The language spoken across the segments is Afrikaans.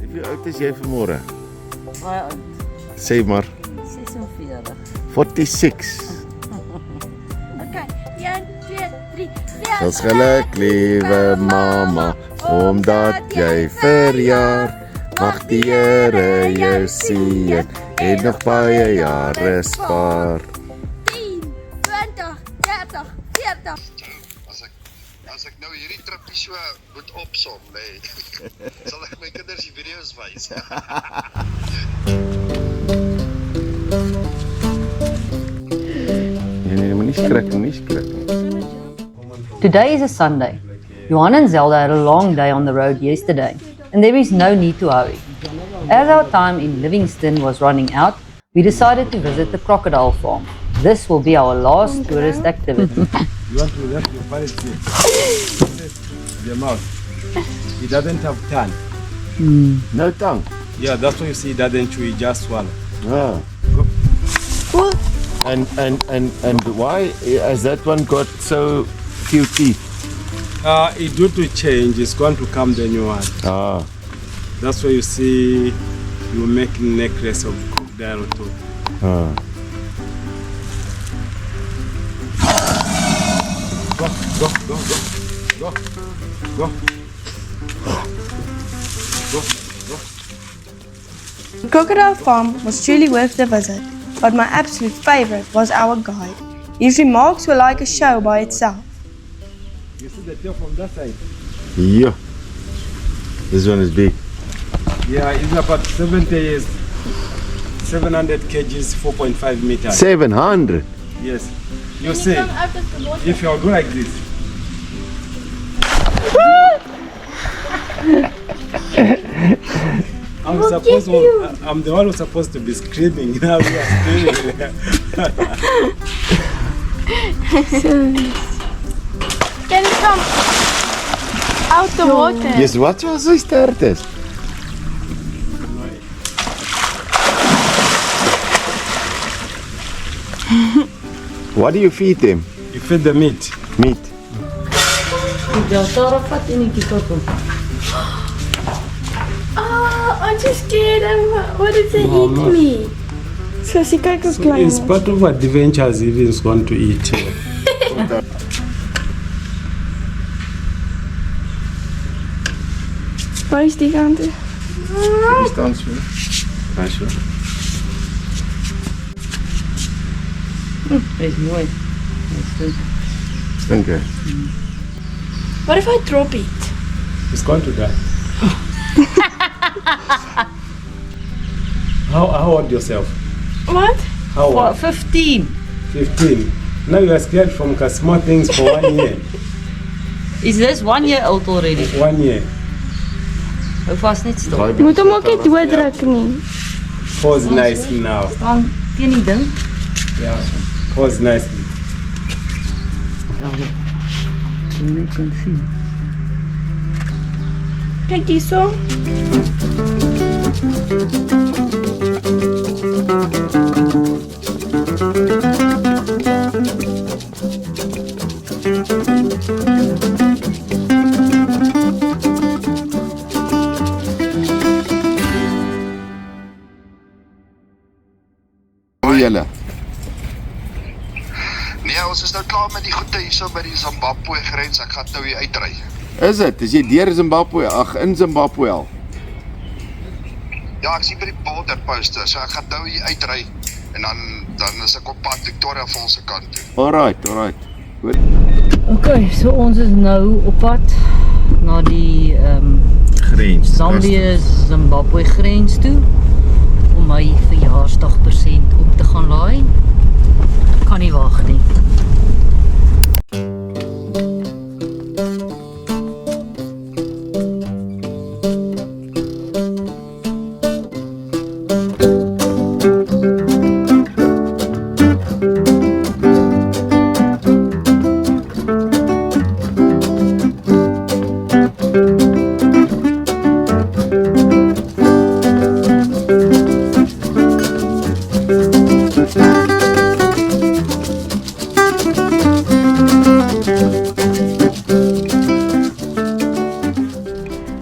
Hoe oud is jy vanmôre? Baie oud. Sê maar 46. 46. Okay, 1, 2, 3, 4. Ons geluk, liewe mamma, omdat jy verjaar. Mag die Here jou seën en nog baie jare spaar. 10, 20, 30, 40. As ek nou hierdie tripie so moet opsom, nee, sal ek my kinders die video's wys. Nee, moenie skrik nie. Today is a Sunday. Johan and Zelda had a long day on the road yesterday, and there is no need to hurry. As our time in Livingston was running out, we decided to visit the crocodile farm. This will be our last tourist activity. You want to let your parrot see the mouth. He doesn't have tongue. No tongue. Yeah, that's why you see he doesn't chew, he just swallow. Ah. What? And why has that one got so few teeth? It due to change, it's going to come the new one. Ah. That's why you see you make necklace of crocodile too. Ah. Go. The crocodile farm was truly worth the visit, but my absolute favourite was our guide. His remarks were like a show by itself. You see the tail from that side? Yeah. This one is big. Yeah, it's about 70 years, 700 kgs, 4.5 meters. 700. Yes. You see, if you go like this. I'm the one who's supposed to be screaming. Now we are screaming. Can you come out the water? Yes, wat was hy sterk is? What do you feed them? You feed the meat. Meat. Oh, I'm so scared. What if they eat me? So she kyk hoe So klein it's is. part of what adventures Evan's going to eat. Waar is die kant? Hier staan so. Daar so. Dis mooi. Dink jy? What if I drop it? It's going to die. How old yourself? What? How old? What, 15? 15. Now you are scared from small things for 1 year. Is this 1 year old already? 1 year. Hou vas net stil. Jy moet hom ook nie dooddruk nie. Pause nicely now. Staan teen die ding. Yeah. Pause nicely. Jy net kan sien. Kyk hierso. Hoe julle? Nee, ons is nou klaar met die goede hier so by die Zimbabwe grens. Ek gaan nou hier uitry. Is dit? Is jy deur Zimbabwe? Ag, in Zimbabwe al. Ja, ek sien by die border poste, so ek gaan nou hier uitry en dan is ek op pad Victoria Falls se kant toe. Alright. Okay, so ons is nou op pad na die Grens. Zambië-Zimbabwe grens toe om my verjaarsdagpresent op te gaan laai. Kan nie wag nie.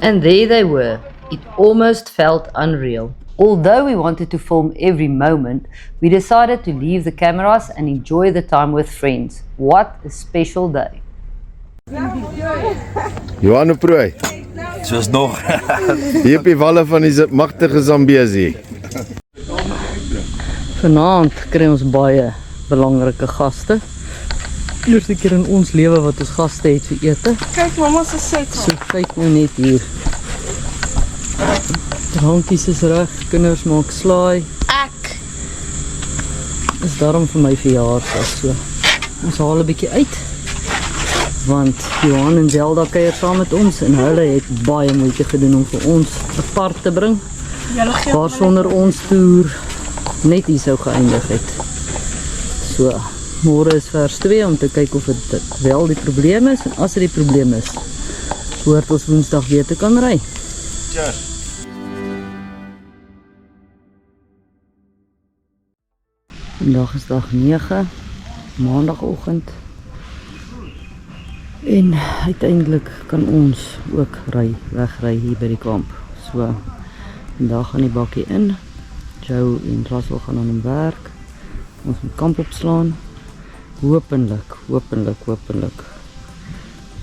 And there they were, It almost felt unreal. Although we wanted to film every moment, we decided to leave the cameras and enjoy the time with friends. What a special day. Johan de Prooi, Soos nog. hier op die walle van die magtige Zambezi. Vanaand kry ons baie belangrike gaste. Eerste keer in ons lewe wat ons gaste het vir ete. Kyk, mama se set. So kyk nou net hier. Drankies is reg, kinders maak slaai. Ek. Is daarom vir my verjaarsdag so. Ons haal 'n bietjie uit. Want Johan en Zelda kuier saam met ons en hulle het baie moeite gedoen om vir ons 'n park te bring. Waar sonder ons toer net hier sou geëindig het. So, môre is vers 2 om te kyk of dit wel die probleem is en as dit die probleem is, hoort ons Woensdag weer te kan ry. Cheers. Vandag is dag 9, maandagoggend. En uiteindelik kan ons ook wegry hier by die kamp. So, vandag gaan die bakkie in. Joe en Russell gaan aan hom werk. Ons moet kamp opslaan. Hopelik.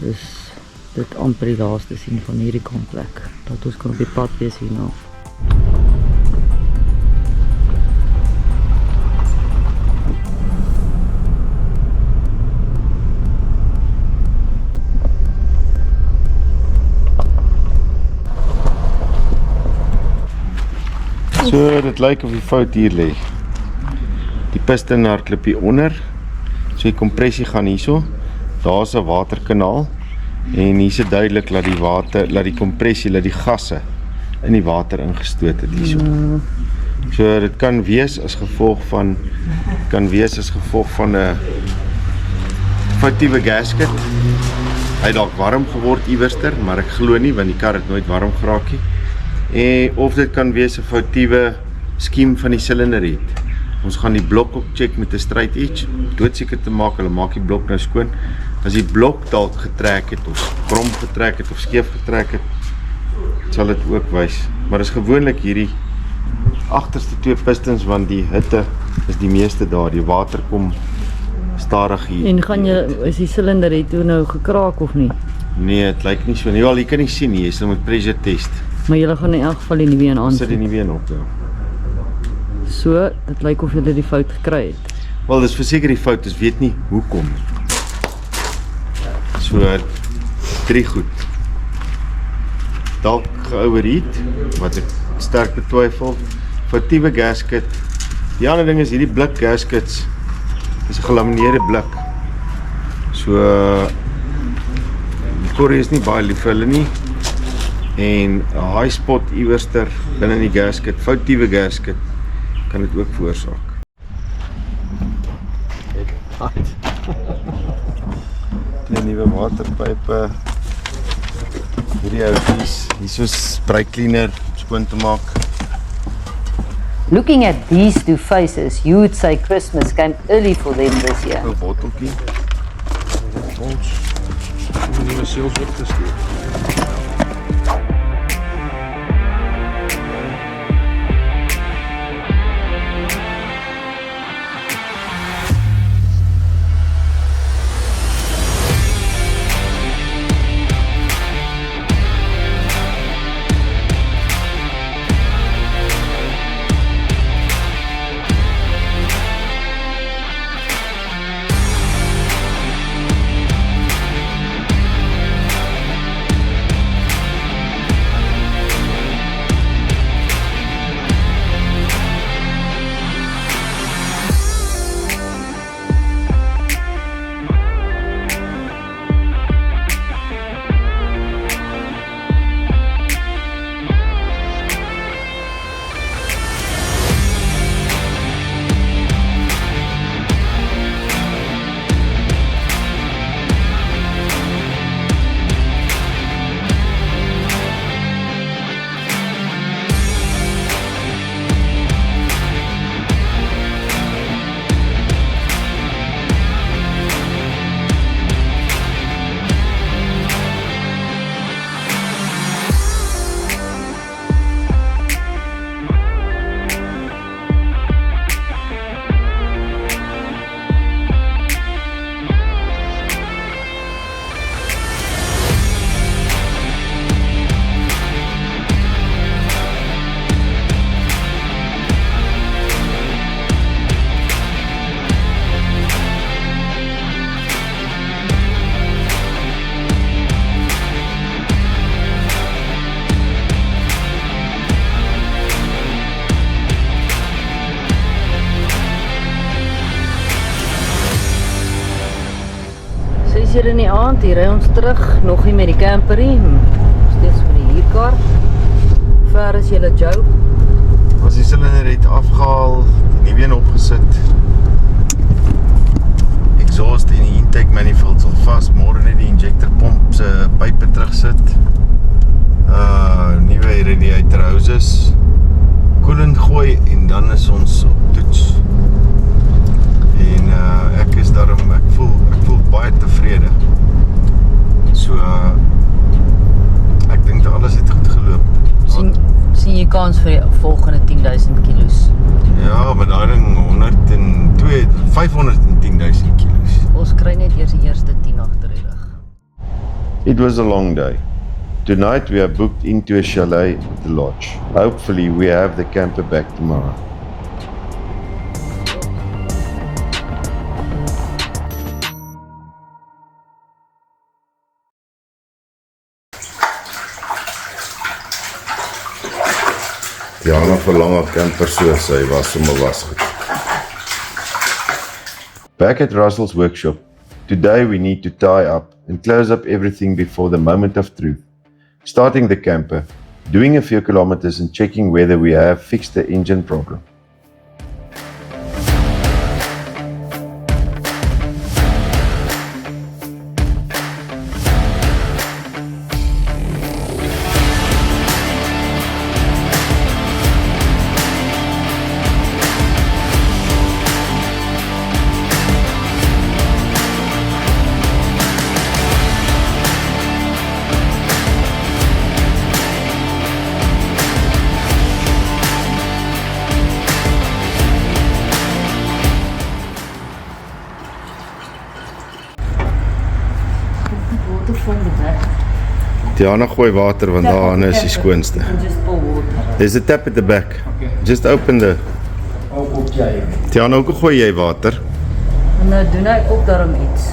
Dus dit amper die laaste sien van hierdie kampplek. Dat ons kan op die pad wees hierna. So, dit lyk of die fout hier lê. Die piston hardloop hier onder. So die kompressie gaan hierso. Daar's 'n waterkanaal en hier's duidelik dat die water, dat die kompressie, dat die gasse in die water ingestoot het hierso. So dit kan wees as gevolg van 'n foutiewe gasket. Hy het dalk warm geword iewerster, maar ek glo nie want die kar het nooit warm geraak nie. Of dit kan wees 'n foutiewe skiem van die silinder het. Ons gaan die blok ook check met 'n straight edge, doodseker te maak, hulle maak die blok nou skoon. As die blok dalk getrek het of krom getrek het of skeef getrek het, sal dit ook wys. Maar dis gewoonlik hierdie agterste twee pistons want die hitte is die meeste daar, die water kom stadig hier. En is die silinder het toe nou gekraak of nie? Nee, het lyk nie so nie. Wel, jy kan nie sien nie, jy sal met pressure test. Maar julle gaan in elk geval die nuwe een Sit aansit. die nuwe een op, ja. So, dit lyk of julle die fout gekry het. Wel, dis verseker die fout is, weet nie hoekom. So, 3 goed. Dalk geoverheat, wat ek sterk betwyfel. Foutiewe gasket. Die ander ding is hierdie blik gaskets. Dis 'n gelamineerde blik. So, die korrie is nie baie lief vir hulle nie. En 'n high spot iewerster binne in die gasket, foutiewe gasket, kan dit ook veroorsaak. Die nuwe waterpype. Hierdie ouetjies, hier is spray cleaner skoon te maak. Looking at these two faces, you would say Christmas came early for them this year. 'n botteltjie. Ons nuwe seels opgestuur. in die aand, hier ry ons terug, nog nie met die camperie, steeds met die huurkar. Hoe ver is julle, Joe? As die silinder het afgehaal, die nuwe een opgesit. Exhaust en die intake manifold sal vas, môre net die injector pomp se pype terugsit. Nuwe radiator hoses, koelant gooi en dan is ons op toets. En ek is daarom, ek voel baie tevrede. So ek dink dat alles het goed geloop. Sien jy kans vir die volgende 10.000 kilos? Ja, maar daai ding 510.000 kilos. Ons kry net eers die eerste 10 agter die rug. It was a long day. Tonight we are booked into a chalet at the lodge. Hopefully we have the camper back tomorrow. Diana verlang haar camper so, sy was sommer wasgoed. Back at Russell's workshop, today we need to tie up and close up everything before the moment of truth. Starting the camper, doing a few kilometers and checking whether we have fixed the engine problem. Diana gooi water want daar is die skoonste. There's a tap at the back. Just open the... Diana, hoe gooi jy water? En nou doen ek ook daarom iets.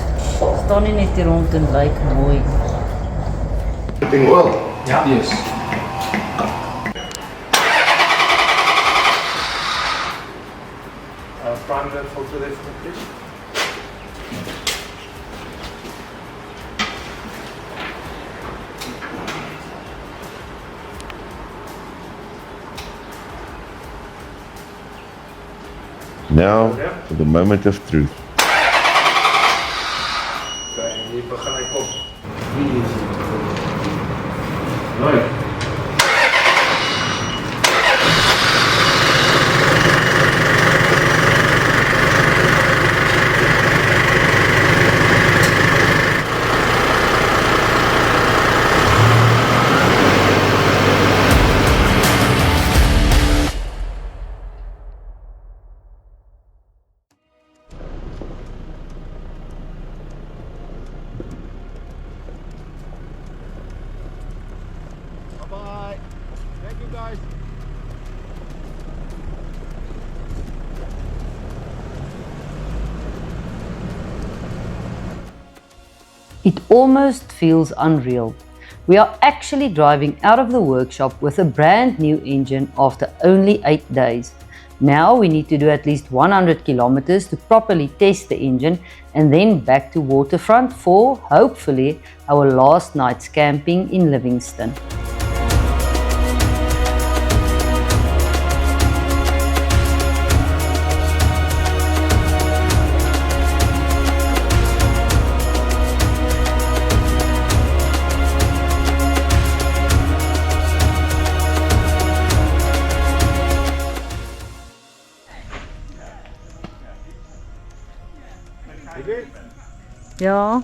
Staan nie net hier rond en lyk mooi. Putting oil? Ja. Yes. Prime the filter there for me, please. Now for the moment of truth. Okay, hier begin hy kom. Mooi. Bye. Thank you guys. It almost feels unreal. We are actually driving out of the workshop with a brand new engine after only 8 days. Now we need to do at least 100 kilometers to properly test the engine and then back to Waterfront for, hopefully, our last night's camping in Livingston. Ja.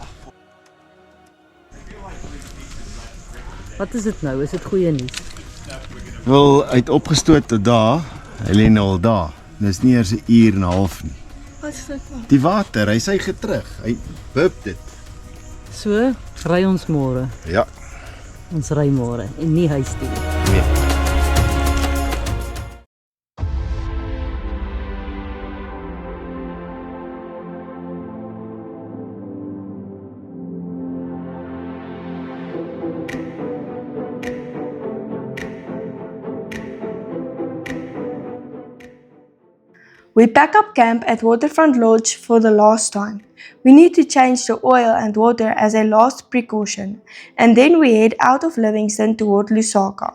Wat is dit nou? Is dit goeie nuus? Wel, hy het opgestoot tot daar, hy lê nou al daar. Dis nie eers 'n uur en 'n half nie. Wat is dit? Die water, hy sê terug. Hy bub dit. So, ry ons môre. Ja. Ons ry môre en nie huis toe nie. Nee. We pack up camp at Waterfront Lodge for the last time. We need to change the oil and water as a last precaution, and then we head out of Livingston toward Lusaka.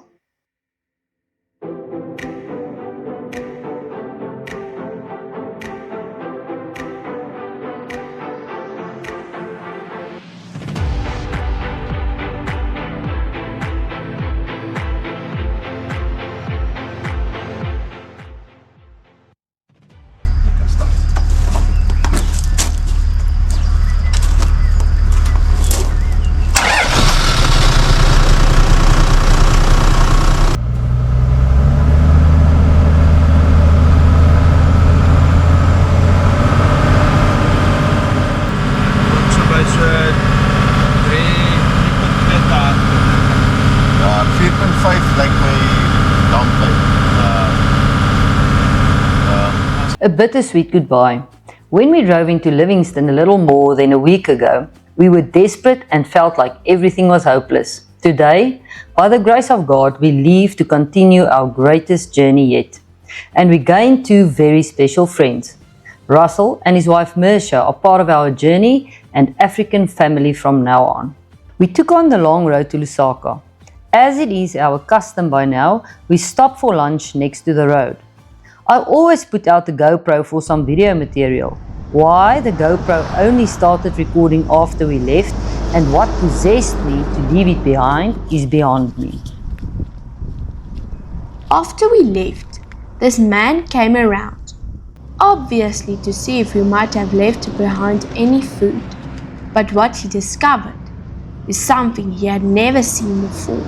So by so 3.2 daar. Ja, 4.5 lyk my damp. A bittersweet goodbye. When we drove into Livingston a little more than a week ago, we were desperate and felt like everything was hopeless. Today, by the grace of God, we leave to continue our greatest journey yet. And we gain two very special friends. Russell and his wife Mersha are part of our journey and African family from now on. We took on the long road to Lusaka. As it is our custom by now, we stop for lunch next to the road. I always put out the GoPro for some video material. Why the GoPro only started recording after we left and what possessed me to leave it behind is beyond me. After we left, this man came around, obviously to see if we might have left behind any food. But what he discovered is something he had never seen before.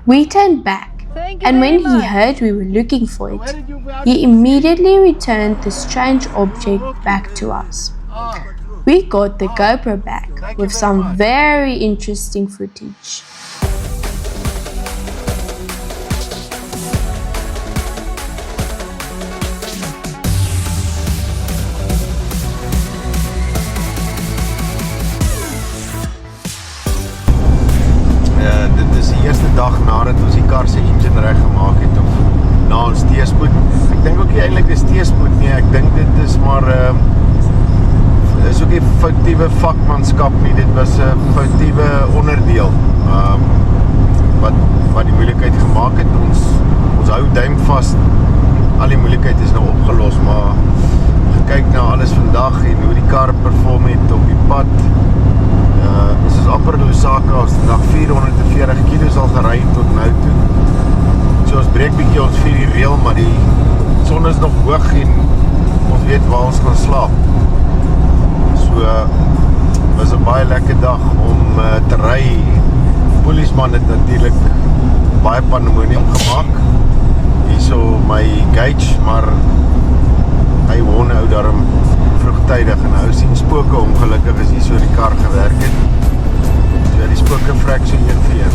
We turned back, and when he heard we were looking for it, he immediately returned the strange object back to us. We got the GoPro back with some very interesting footage. Dit is die eerste dag nadat ons die kar se engine reg gemaak het of na ons teespoed. Ek dink ook nie eintlik dis teespoed nie. Ek dink dit is maar is ook nie foutiewe vakmanskap nie. Dit was 'n foutiewe onderdeel. Wat die moeilikheid gemaak het. Ons hou duim vas. Al die moeilikheid is nou opgelos, maar gekyk na alles vandag en hoe die kar perform het op die pad. Ons is amper in Lusaka, ons het vandag 440 km al gery tot nou toe. So ons breek bietjie ons 4 reël, maar die son is nog hoog en ons weet waar ons gaan slaap. So was 'n baie lekker dag om te ry. Polisman het natuurlik baie pandemonium gemaak. Hierso my gauge, maar hy won nou daarom vroegtydig en nou sien spoke ongelukkig is hier so die kar gewerk het. So die spoke vrek so 1 vir 1.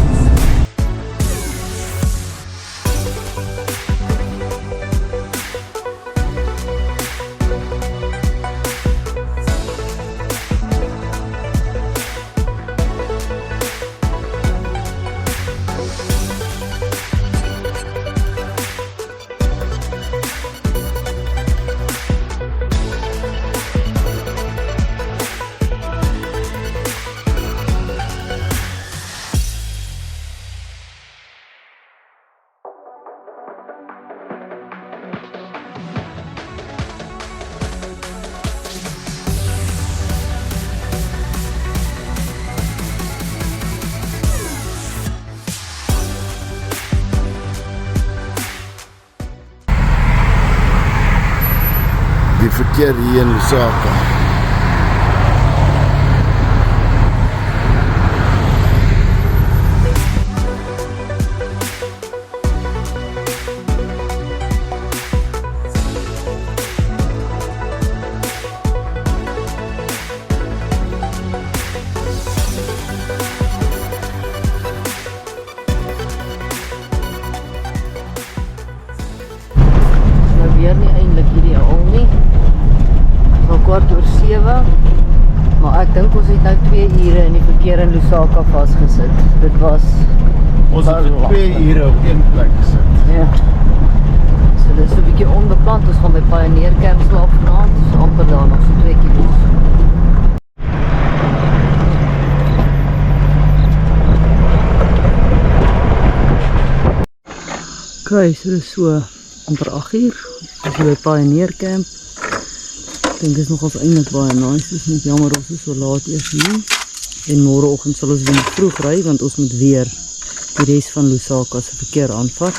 verkeer hier in Lusaka. Nou weer nie eintlik ideaal nie. Al 6:15, maar ek dink ons het nou 2 ure in die verkeer in Lusaka vasgesit. Dit was Ons het vir 2 ure op een plek gesit. ja. So dit is so 'n bietjie onbepland. Ons gaan by Pioneer Camp slaap vanaand. Ons is amper daar nog so 2 kilos. Okay, so dit is so amper 8 uur. Ons is by Pioneer Camp. Ek dink dit is nogals eintlik baie nice. Dit is net jammer ons is so laat eers hier. En môreoggend sal ons weer vroeg ry want ons moet weer die res van Lusaka se verkeer aanvat.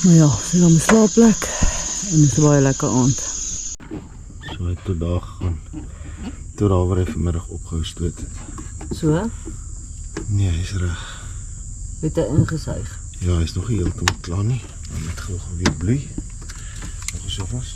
Maar ja, ons het dan 'n slaapplek en dit is 'n baie lekker aand. So het tot daar gegaan. Tot daar waar hy vanmiddag opgehou stoot het. So, Nee, hy is reg. het hy ingesuig. Ja, hy is nog nie heeltemal klaar nie. Maar net gou weer bloei. Nog so vas.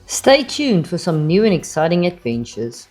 Stay tuned for some new and exciting adventures.